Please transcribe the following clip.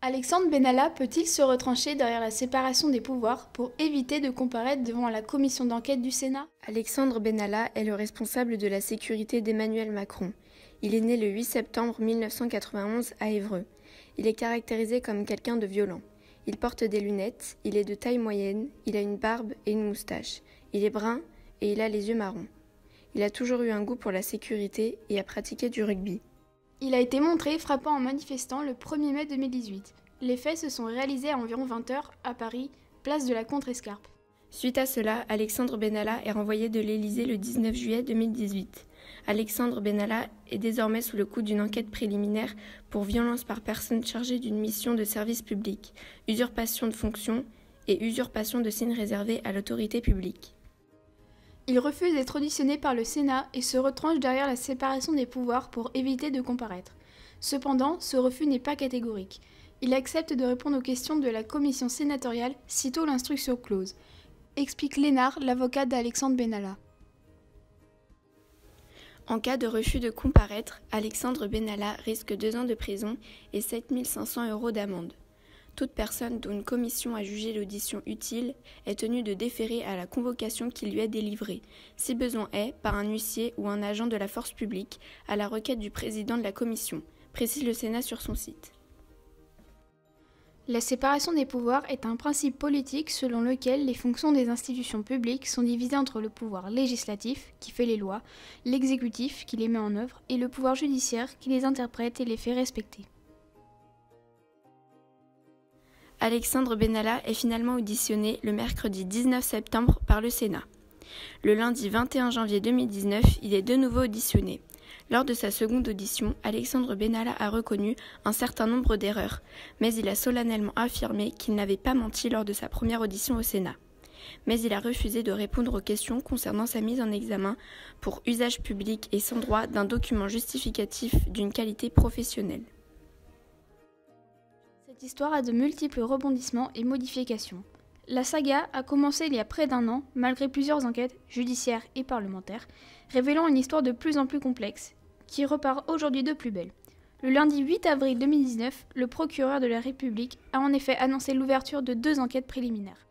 Alexandre Benalla peut-il se retrancher derrière la séparation des pouvoirs pour éviter de comparaître devant la commission d'enquête du Sénat? Alexandre Benalla est le responsable de la sécurité d'Emmanuel Macron. Il est né le 8 septembre 1991 à Évreux. Il est caractérisé comme quelqu'un de violent. Il porte des lunettes, il est de taille moyenne, il a une barbe et une moustache. Il est brun et il a les yeux marrons. Il a toujours eu un goût pour la sécurité et a pratiqué du rugby. Il a été montré frappant en manifestant le 1er mai 2018. Les faits se sont réalisés à environ 20h à Paris, place de la Contrescarpe. Suite à cela, Alexandre Benalla est renvoyé de l'Élysée le 19 juillet 2018. Alexandre Benalla est désormais sous le coup d'une enquête préliminaire pour violence par personne chargée d'une mission de service public, usurpation de fonction et usurpation de signes réservés à l'autorité publique. Il refuse d'être auditionné par le Sénat et se retranche derrière la séparation des pouvoirs pour éviter de comparaître. Cependant, ce refus n'est pas catégorique. Il accepte de répondre aux questions de la commission sénatoriale sitôt l'instruction close, explique Lénard, l'avocat d'Alexandre Benalla. En cas de refus de comparaître, Alexandre Benalla risque 2 ans de prison et 7 500 € d'amende. Toute personne dont une commission a jugé l'audition utile est tenue de déférer à la convocation qui lui est délivrée, si besoin est, par un huissier ou un agent de la force publique, à la requête du président de la commission, précise le Sénat sur son site. La séparation des pouvoirs est un principe politique selon lequel les fonctions des institutions publiques sont divisées entre le pouvoir législatif, qui fait les lois, l'exécutif, qui les met en œuvre, et le pouvoir judiciaire, qui les interprète et les fait respecter. Alexandre Benalla est finalement auditionné le mercredi 19 septembre par le Sénat. Le lundi 21 janvier 2019, il est de nouveau auditionné. Lors de sa seconde audition, Alexandre Benalla a reconnu un certain nombre d'erreurs, mais il a solennellement affirmé qu'il n'avait pas menti lors de sa première audition au Sénat. Mais il a refusé de répondre aux questions concernant sa mise en examen pour usage public et sans droit d'un document justificatif d'une qualité professionnelle. Cette histoire a de multiples rebondissements et modifications. La saga a commencé il y a près d'1 an, malgré plusieurs enquêtes judiciaires et parlementaires, révélant une histoire de plus en plus complexe, qui repart aujourd'hui de plus belle. Le lundi 8 avril 2019, le procureur de la République a en effet annoncé l'ouverture de 2 enquêtes préliminaires.